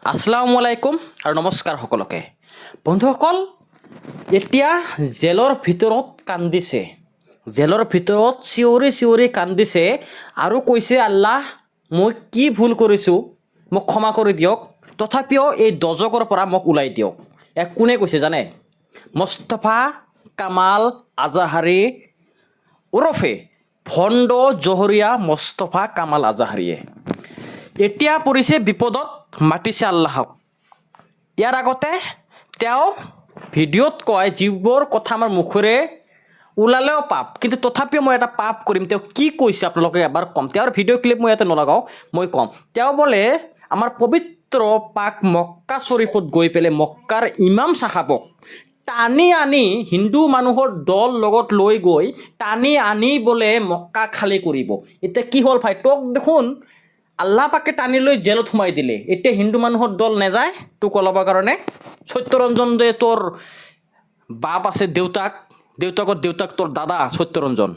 আসসালামু আলাইকুম আৰু নমস্কাৰ সকলোকে। বন্ধুসকল, এতিয়া জেলৰ ভিতৰত কান্দিছে, জেলৰ ভিতৰত চিঞৰি চিঞৰি কান্দিছে আৰু কৈছে, আল্লাহ মই কি ভুল কৰিছোঁ, মোক ক্ষমা কৰি দিয়ক, তথাপিও এই দজকৰ পৰা মোক ওলাই দিয়ক। কোনে কৈছে জানে? মুস্তাফা কামাল আজাহাৰী ওৰফে ভণ্ড জহৰীয়া মুস্তাফা কামাল আজাহাৰীয়ে এতিয়া পৰিছে বিপদত, মাতিছে আল্লাহক। ইয়াৰ আগতে তেওঁ ভিডিঅ'ত কয় যিবোৰ কথা আমাৰ মুখেৰে ওলালেও পাপ, কিন্তু তথাপিও মই এটা পাপ কৰিম। তেওঁ কি কৈছে আপোনালোকে এবাৰ ক'ম। তেওঁৰ ভিডিঅ' ক্লিপ মই ইয়াতে নলগাওঁ, মই ক'ম। তেওঁ বোলে আমাৰ পবিত্ৰ পাক মক্কা শ্বৰীফত গৈ পেলাই মক্কাৰ ইমাম চাহাবক টানি আনি হিন্দু মানুহৰ দল লগত লৈ গৈ টানি আনি বোলে মক্কা খালী কৰিব। এতিয়া কি হ'ল ভাই, তোক দেখোন আল্লাহ পাকে টানি লৈ জেলত সোমাই দিলে, এতিয়া হিন্দু মানুহৰ দল নেযায় তোক ওলাবৰ কাৰণে। সত্যৰঞ্জন যে তোৰ বাপ আছে, দেউতাকৰ দেউতাক তোৰ দাদা সত্যৰঞ্জন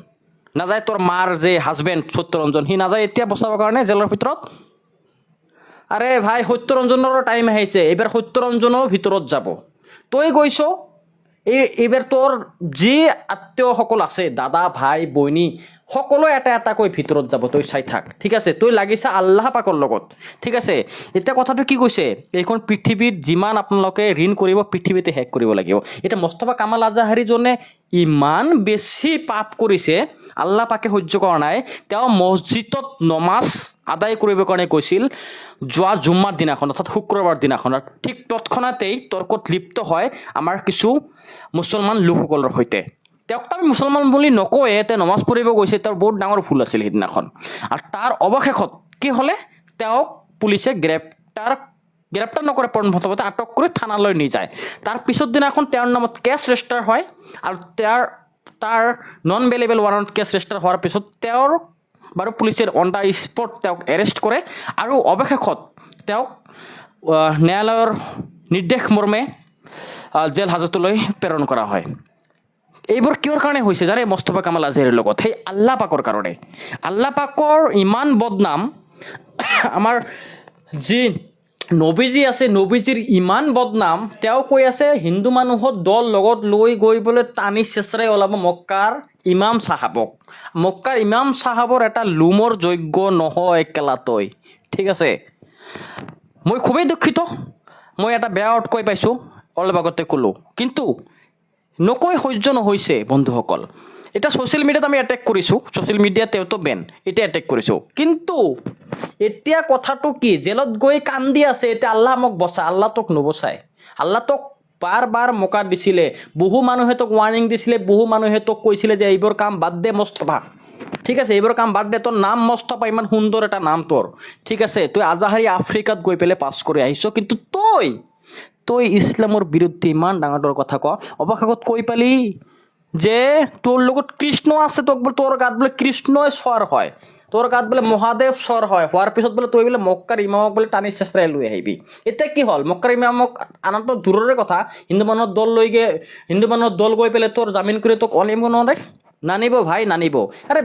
নাযায়, তোৰ মাৰ যে হাজবেণ্ড সত্যৰঞ্জন সি নাযায় এতিয়া বচাবৰ কাৰণে জেলৰ ভিতৰত। আৰে ভাই, সত্যৰঞ্জনৰো টাইম আহিছে, এইবাৰ সত্যৰঞ্জনো ভিতৰত যাব। তই গৈছ, এইবাৰ তোৰ যি আত্মীয়সকল আছে, দাদা ভাই বৈনী সকলো এটা এটাকৈ ভিতৰত যাব, তই চাই থাক। ঠিক আছে, তই লাগিছা আল্লাহ পাকৰ লগত। ঠিক আছে, এতিয়া কথাটো কি কৈছে, এইখন পৃথিৱীত যিমান আপোনালোকে ঋণ কৰিব পৃথিৱীতে শেষ কৰিব লাগিব। এতিয়া মুস্তাফা কামাল আজাহাৰীজনে ইমান বেছি পাপ কৰিছে, আল্লাহ পাকে সহ্য কৰা নাই। তেওঁ মছজিদত নমাজ আদায় কৰিবৰ কাৰণে গৈছিল যোৱা জুম্মাৰ দিনাখন, অৰ্থাৎ শুক্ৰবাৰ দিনাখন। ঠিক তৎক্ষণাতেই তৰ্কত লিপ্ত হয় আমাৰ কিছু মুছলমান লোকসকলৰ সৈতে। তেওঁক আমি মুছলমান বুলি নকয়ে, তেওঁ নমাজ পঢ়িব গৈছে, তেওঁৰ বহুত ডাঙৰ ভুল আছিল সেইদিনাখন। আৰু তাৰ অৱশেষত কি হ'লে, তেওঁক পুলিচে গ্ৰেপ্তাৰ নকৰে, প্ৰথমতে আটক কৰি থানালৈ নি যায়। তাৰ পিছৰ দিনাখন তেওঁৰ নামত কেছ ৰেজিষ্টাৰ হয় আৰু তাৰ non bailable warrant case register হোৱাৰ পিছত তেওঁৰ বাৰু পুলিচে অন দ্য স্পট তেওঁক এৰেষ্ট কৰে আৰু অৱশেষত তেওঁক ন্যায়ালয়ৰ নিৰ্দেশ মৰ্মে জেল হাজতলৈ প্ৰেৰণ কৰা হয়। এইবোৰ কিহৰ কাৰণে হৈছে জানে? মুস্তাফা কামাল আজাহাৰীৰ লগত সেই আল্লাহ পাকৰ কাৰণে। আল্লাহ পাকৰ ইমান বদনাম, আমাৰ যি নবীজী আছে নবীজীৰ ইমান বদনাম। তেওঁ কৈ আছে হিন্দু মানুহৰ দল লগত লৈ গৈ বোলে টানি চেচৰাই ওলাব মক্কাৰ ইমাম চাহাবক। মক্কাৰ ইমাম চাহাবৰ এটা লুমৰ যোগ্য নহয় কেলাতৈ। ঠিক আছে, মই খুবেই দুখিত, মই এটা বেয়া অৰ্থ কৈ পাইছোঁ, অলপ আগতে ক'লোঁ, কিন্তু নকৈ সহ্য নহৈছে বন্ধুসকল। এতিয়া ছ'চিয়েল মিডিয়াত আমি এটেক কৰিছোঁ, ছ'চিয়েল মিডিয়াত তেওঁতো বেন, এতিয়া এটেক কৰিছোঁ, কিন্তু এতিয়া কথাটো কি, জেলত গৈ কান্দি আছে এতিয়া আল্লাহ মোক বচা। আল্লাহ তোক নবচায়, আল্লাহ তোক বাৰ বাৰ মৌকা দিছিলে, বহু মানুহে তোক ৱাৰ্ণিং দিছিলে, বহু মানুহে তোক কৈছিলে যে এইবোৰ কাম বাদ দে মুস্তাফা। ঠিক আছে, এইবোৰ কাম বাদ দে, তোৰ নাম মুস্তাফা, ইমান সুন্দৰ এটা নাম তোৰ। ঠিক আছে, তই আজাহাৰী আফ্ৰিকাত গৈ পেলাই পাছ কৰি আহিছ, কিন্তু তই ইছলামৰ বিৰুদ্ধে ইমান ডাঙৰ কথা ক। অৱশেষত কৈ পালি যে তোৰ লগত কৃষ্ণ আছে, তোৰ গাত বোলে কৃষ্ণই স্বৰ হয়, তোৰ গাত বোলে মহাদেৱ স্বৰ হয়, হোৱাৰ পিছত বোলে তই বোলে মক্কাৰ ইমামক বোলে টানি চেচৰাই লৈ আহিবি। এতিয়া কি হ'ল, মক্কাৰ ইমামক আনাটো দূৰৰে কথা, হিন্দু মানুহৰ দল গৈ পেলাই তোৰ জামিন কৰি তোক অনিব নোৱাৰে, নানিব ভাই, নানিব। আৰে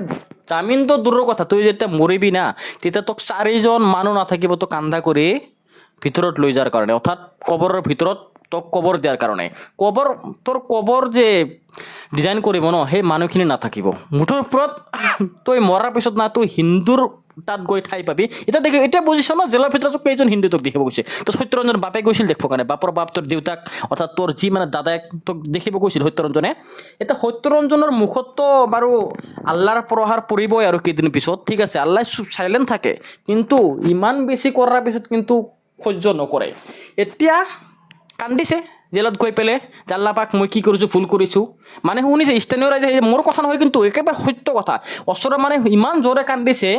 জামিনটো দূৰৰ কথা, তই যেতিয়া মৰিবি না, তেতিয়া তোক 4জন মানুহ নাথাকিব তোক কান্ধা কৰি ভিতৰত লৈ যোৱাৰ কাৰণে, অৰ্থাৎ কবৰৰ ভিতৰত তোক কবৰ দিয়াৰ কাৰণে। তোৰ কবৰ যে ডিজাইন কৰিব ন, সেই মানুহখিনি নাথাকিব। মুঠৰ ওপৰত তই মৰাৰ পিছত না তই হিন্দুৰ তাত গৈ ঠাই পাবি। এতিয়া বুজিছ ন, জেলৰ ভিতৰত কেইজন হিন্দু তোক দেখিব গৈছে। তোৰ সত্যৰঞ্জন বাপে গৈছিল দেখিবৰ কাৰণে, বাপৰ বাপ তোৰ দেউতাক, অৰ্থাৎ তোৰ যি মানে দাদাক তোক দেখিব গৈছিল সত্যৰঞ্জনে। এতিয়া সত্যৰঞ্জনৰ মুখততো বাৰু আল্লাহৰ প্ৰহাৰ পৰিবই আৰু কেইদিন পিছত। ঠিক আছে, আল্লাহ চাইলেণ্ট থাকে, কিন্তু ইমান বেছি কৰাৰ পিছত কিন্তু সহ্য নকৰে। এতিয়া কান্দিছে জেলত গৈ পেলাই, আল্লাহ পাক মই কি কৰিছোঁ, ভুল কৰিছোঁ। মানে শুনিছে, স্থানীয় ৰাইজে, মোৰ কথা নহয় কিন্তু একেবাৰে সত্য কথা। ওচৰৰ মানে ইমান জোৰে কান্দিছে,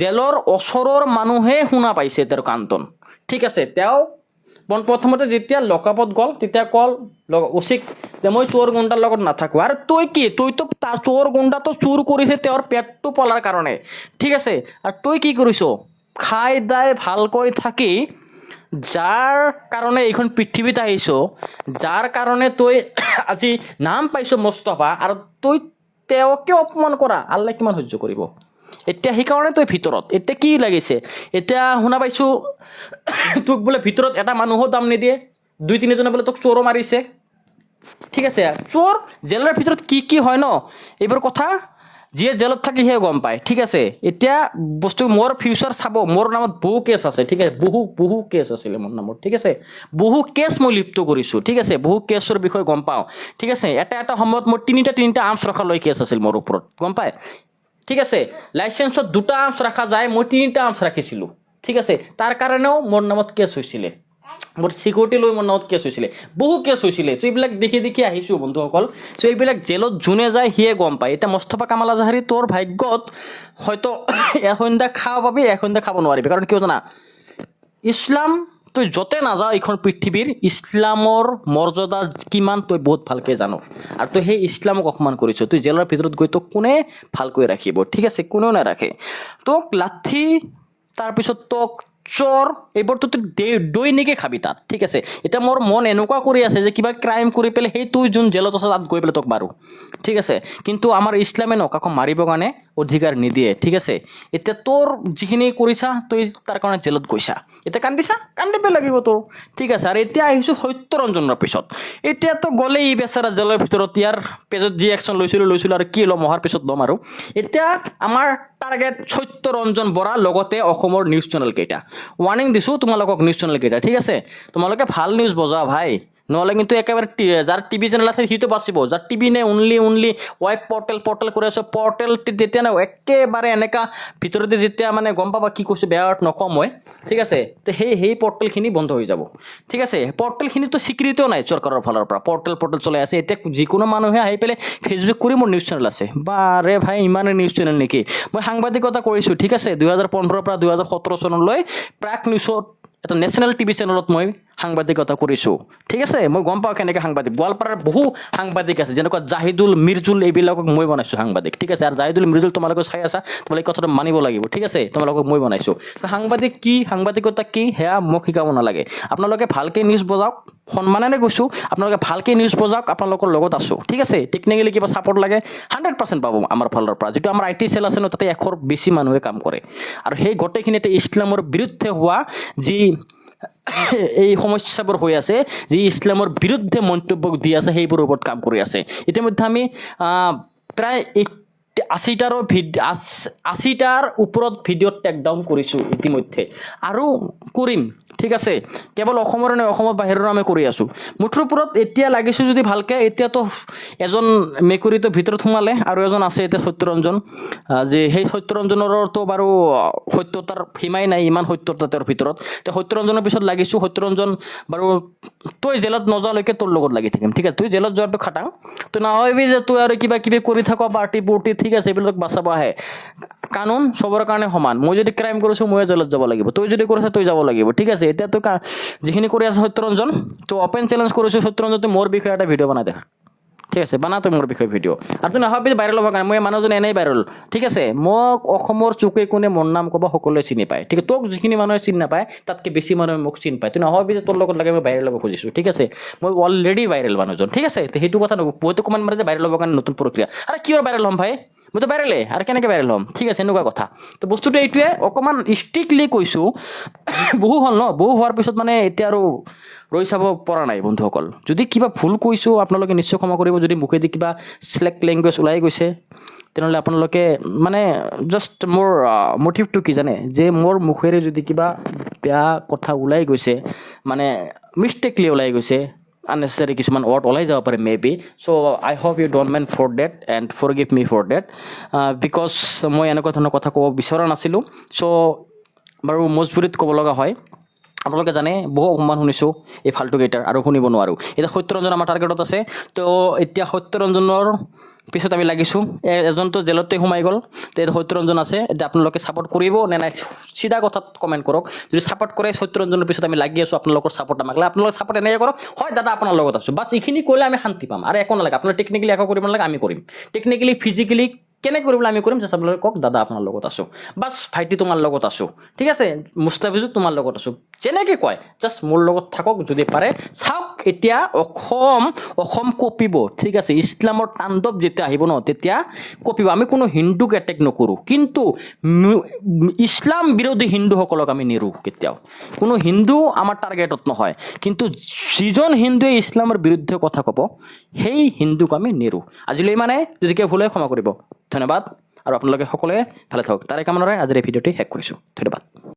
জেলৰ ওচৰৰ মানুহে শুনা পাইছে তেওঁৰ কান্দন। ঠিক আছে, তেওঁ প্ৰথমতে যেতিয়া লকআপত গ'ল তেতিয়া উচিত যে মই চোৰ গুণ্ডাৰ লগত নাথাকোঁ। আৰু তইতো চোৰ গুণ্ডাটো চুৰ কৰিছে তেওঁৰ পেটটো পলাৰ কাৰণে। ঠিক আছে, আৰু তই কি কৰিছ, খাই দাই ভালকৈ থাকি যাৰ কাৰণে এইখন পৃথিৱীত আহিছ, যাৰ কাৰণে তই আজি নাম পাইছ মুস্তাফা, আৰু তই তেওঁকে অপমান কৰা, আল্লাহ কিমান সহ্য কৰিব। এতিয়া সেইকাৰণে তই ভিতৰত এতিয়া কি লাগিছে এতিয়া শুনা পাইছোঁ তোক বোলে ভিতৰত এটা মানুহো দাম নিদিয়ে 2-3জনে বোলে তোক চোৰো মাৰিছে ঠিক আছে চোৰ জেলৰ ভিতৰত কি হয় ন এইবোৰ কথা যিয়ে জেলত থাকি সিয়ে গম পায় ঠিক আছে এতিয়া বস্তু মোৰ ফিউচাৰ চাব মোৰ নামত বহু কেছ আছে ঠিক আছে বহু কেছ আছিলে মোৰ নামত ঠিক আছে বহু কেছ মই লিপ্ত কৰিছোঁ ঠিক আছে বহু কেছৰ বিষয়ে গম পাওঁ ঠিক আছে এটা সময়ত মোৰ তিনিটা আৰ্মছ ৰখালৈ কেছ আছিল মোৰ ওপৰত গম পায় ঠিক আছে লাইচেন্সত 2টা আৰ্মছ ৰখা যায় মই 3টা আৰ্মছ ৰাখিছিলোঁ ঠিক আছে তাৰ কাৰণেও মোৰ নামত কেছ হৈছিলে মোৰ সিকিউৰিটি লৈ মোৰ নামত কেছ হৈছিলে বহু কেছ হৈছিলে চ' এইবিলাক দেখি আহিছোঁ বন্ধুসকল চ' এইবিলাক জেলত যোনে যায় সিয়ে গম পায় এতিয়া মুস্তাফা কামাল আজহাৰী তোৰ ভাগ্যত হয়তো এসন্ধ্যা খাব পাবি এসন্ধ্যা খাব নোৱাৰিবি কাৰণ কিয় জানা ইছলাম তই য'তে নাযাওঁ এইখন পৃথিৱীৰ ইছলামৰ মৰ্যাদা কিমান তই বহুত ভালকৈ জানো আৰু তই সেই ইছলামক অপমান কৰিছ তই জেলৰ ভিতৰত গৈ তোক কোনে ভালকৈ ৰাখিব ঠিক আছে কোনেও নাৰাখে তোক লাঠি তাৰপিছত তোক চোৰ এইবোৰতো তই দৈনিকে খাবি তাত ঠিক আছে এতিয়া মোৰ মন এনেকুৱা কৰি আছে যে কিবা ক্ৰাইম কৰি পেলাই সেই তুই যোন জেলত আছে তাত গৈ পেলাই তোক মাৰোঁ ঠিক আছে কিন্তু আমাৰ ইছলামে ন কাকো মাৰিবৰ কাৰণে অধিকাৰ নিদিয়ে ঠিক আছে এতিয়া তোৰ যিখিনি কৰিছা তই তাৰ কাৰণে জেলত গৈছা এতিয়া কান্দিব লাগিব তোৰ ঠিক আছে আৰু এতিয়া আহিছোঁ সত্যৰঞ্জনৰ পিছত এতিয়াতো গ'লেই ই বেচাৰা জেলৰ ভিতৰত ইয়াৰ পেজত যি একশ্যন লৈছিলোঁ আৰু কি ল'ম অহাৰ পিছত ল'ম আৰু এতিয়া আমাৰ টাৰ্গেট সত্যৰঞ্জন বৰা লগতে অসমৰ নিউজ চেনেল কেইটা ৱাৰ্নিং দিছোঁ তোমালোকক নিউজ চেনেল কেইটা ঠিক আছে তোমালোকে ভাল নিউজ বজোৱা ভাই নহ'লে কিন্তু একেবাৰে যাৰ টিভি চেনেল আছে সিটো বাচিব যাৰ টিভি নে অনলি ৱাইপ পৰ্টেল কৰি আছে পৰ্টেল তেতিয়া ন একেবাৰে এনেকা ভিতৰতে যেতিয়া মানে গম পাবা কি কৈছোঁ বেয়া নকওঁ মই ঠিক আছে তো সেই পৰ্টেলখিনি বন্ধ হৈ যাব ঠিক আছে পৰ্টেলখিনিতো স্বীকৃতিও নাই চৰকাৰৰ ফালৰ পৰা পৰ্টেল চলাই আছে এতিয়া যিকোনো মানুহে আহি পেলাই ফেচবুক কৰি মোৰ নিউজ চেনেল আছে বাৰে ভাই ইমানে নিউজ চেনেল নেকি মই সাংবাদিকতা কৰিছোঁ ঠিক আছে 2015 পৰা 2017 চনলৈ প্ৰাক নিউজত এটা নেশ্যনেল টিভি চেনেলত মই সাংবাদিকতা কৰিছোঁ ঠিক আছে মই গম পাওঁ কেনেকৈ সাংবাদিক গোৱালপাৰাৰ বহু সাংবাদিক আছে যেনেকুৱা জাহিদুল মিৰ্জুল এইবিলাকক মই বনাইছোঁ সাংবাদিক ঠিক আছে আৰু জাহিদুল মিৰ্জুল তোমালোকে চাই আছা তোমালোকে কথাটো মানিব লাগিব ঠিক আছে তোমালোকক মই বনাইছোঁ সাংবাদিক কি সাংবাদিকতা কি সেয়া মোক শিকাব নালাগে আপোনালোকে ভালকৈ নিউজ বজাওক সন্মানেৰে কৈছোঁ আপোনালোকে ভালকৈ নিউজ বজাওক আপোনালোকৰ লগত আছোঁ ঠিক আছে টেকনিকেলি কিবা ছাপৰ্ট লাগে 100% পাব আমাৰ ফালৰ পৰা যিটো আমাৰ IT চেল আছে ন তাতে 100ৰ বেছি মানুহে কাম কৰে আৰু সেই গোটেইখিনিতে ইছলামৰ বিৰুদ্ধে হোৱা যি এই সমস্যাবোৰ হৈ আছে যি ইছলামৰ বিৰুদ্ধে মন্তব্য দি আছে সেইবোৰৰ ওপৰত কাম কৰি আছে ইতিমধ্যে আমি প্ৰায় 80টাৰ ওপৰত ভিডিঅ' টেক ডাউন কৰিছোঁ ইতিমধ্যে আৰু কৰিম ঠিক আছে কেৱল অসমৰ নহয় অসমৰ বাহিৰৰ আমি কৰি আছোঁ মুঠৰ ওপৰত এতিয়া লাগিছোঁ যদি ভালকৈ এতিয়াতো এজন মেকুৰীটো ভিতৰত সোমালে আৰু এজন আছে এতিয়া সত্যৰঞ্জন যে সেই সত্যৰঞ্জনৰতো বাৰু সত্যতাৰ সীমাই নাই ইমান সত্যতা তেওঁৰ ভিতৰত এতিয়া সত্যৰঞ্জনৰ পিছত লাগিছোঁ সত্যৰঞ্জন বাৰু তই জেলত নোযোৱালৈকে তোৰ লগত লাগি থাকিম ঠিক আছে তুই জেলত যোৱাটো খাটাং তই নাভাবিবি যে তই আৰু কিবা কিবি কৰি থাক পাৰ্টি ঠিক আছে এইবিলাক বাচাব আহে কানুন চবৰ কাৰণে সমান মই যদি ক্ৰাইম কৰিছোঁ ময়ে জেলত যাব লাগিব তই যদি কৰিছ তই যাব লাগিব ঠিক আছে এতিয়া তই যিখিনি কৰি আছে সত্যৰঞ্জন তো অপেন চেলেঞ্জ কৰিছোঁ সত্যৰঞ্জন তই মোৰ বিষয়ে এটা ভিডিঅ' বনাই দে ঠিক আছে বানা তই মোৰ বিষয়ে ভিডিঅ' আৰু তুই নাভাবি ভাইৰেল হ'বৰ কাৰণে মই মানুহজন এনেই ভাইৰেল ঠিক আছে মোক অসমৰ চুকে কোণে মোৰ নাম ক'ব সকলোৱে চিনি পায় ঠিক আছে তোক যিখিনি মানুহে চিনি নাপায় তাতকৈ বেছি মানুহে মোক চিনি পায় তুই নাভাবি যে তোৰ লগত লাগে মই ভাইৰেল হ'ব খুজিছোঁ ঠিক আছে মই অলৰেডি ভাইৰেল মানুহজন ঠিক আছে সেইটো কথা নকওঁ বহুতে কমেণ্ট মাৰে যে ভাইৰেল হ'বৰ কাৰণে নতুন প্ৰক্ৰিয়া আৰে কিয় ভাইৰেল হ'ম ভাই মইতো ভাইৰেলে আৰু কেনেকৈ ভাইৰেল হ'ম ঠিক আছে এনেকুৱা কথা তো বস্তুটো এইটোৱে অকণমান ষ্ট্ৰিক্টলি কৈছোঁ বহু হ'ল ন বহু হোৱাৰ পিছত মানে এতিয়া আৰু ৰৈ চাব পৰা নাই বন্ধুসকল যদি কিবা ভুল কৈছোঁ আপোনালোকে নিশ্চয় ক্ষমা কৰিব যদি মুখেদি কিবা শ্লেক্ট লেংগুৱেজ ওলাই গৈছে তেনেহ'লে আপোনালোকে মানে জাষ্ট মোৰ মটিভটো কি জানে যে মোৰ মুখেৰে যদি কিবা বেয়া কথা ওলাই গৈছে মানে মিষ্টেকলি ওলাই গৈছে unnecessary কিছুমান ৱৰ্ড ওলাই যাব পাৰে maybe so' I hope you don't mind for that and forgive me for that because মই এনেকুৱা ধৰণৰ কথা ক'ব বিচৰা নাছিলোঁ চ' বাৰু মজবুৰিত ক'ব লগা হয় আপোনালোকে জানে বহু অপমান শুনিছোঁ এই ফাল্টুকেইটাৰ আৰু শুনিব নোৱাৰোঁ এতিয়া সত্যৰঞ্জন আমাৰ টাৰ্গেটত আছে তো এতিয়া সত্যৰঞ্জনৰ পিছত আমি লাগিছোঁ এজনটো জেলতে সোমাই গ'ল তেতিয়া সত্যৰঞ্জন আছে এতিয়া আপোনালোকে ছাপৰ্ট কৰিব নে নাই চিধা কথাত কমেণ্ট কৰক যদি ছাপৰ্ট কৰে সত্যৰঞ্জনৰ পিছত আমি লাগি আছোঁ আপোনালোকৰ ছাপৰ্ট আমাক লাগে আপোনালোকে ছাপৰ্ট এনেকৈ কৰক হয় দাদা আপোনাৰ লগত আছোঁ বাছ এইখিনি কৰিলে আমি শান্তি পাম আৰু একো নালাগে আপোনাৰ টেকনিকেলি একো কৰিব নালাগে আমি কৰিম টেকনিকেলি ফিজিকেলি কেনেকৈ কৰিবলৈ আমি কৰিম যে আপোনালোকে কওক দাদা আপোনাৰ লগত আছোঁ বাছ ভাইটি তোমাৰ লগত আছোঁ ঠিক আছে মুস্তাফিজো তোমাৰ লগত আছোঁ যেনেকৈ কয় জাষ্ট মোৰ লগত থাকক যদি পাৰে চাওক এতিয়া অসম কঁপিব, ঠিক আছে, ইছলামৰ তাণ্ডৱ যেতিয়া আহিব ন তেতিয়া কঁপিব। আমি কোনো হিন্দুক এটেক নকৰোঁ, কিন্তু ইছলাম বিৰোধী হিন্দুসকলক আমি নেৰোঁ কেতিয়াও। কোনো হিন্দু আমাৰ টাৰ্গেটত নহয়, কিন্তু যিজন হিন্দুৱে ইছলামৰ বিৰুদ্ধে কথা ক'ব সেই হিন্দুক আমি নেৰোঁ। আজিলৈ মানে যদি কিবা ভুল হয় ক্ষমা কৰিব। ধন্যবাদ, আৰু আপোনালোকে সকলোৱে ভালে থাকক। তাৰে কামনাৰে আজিৰ এই ভিডিঅ'টি শেষ কৰিছোঁ। ধন্যবাদ।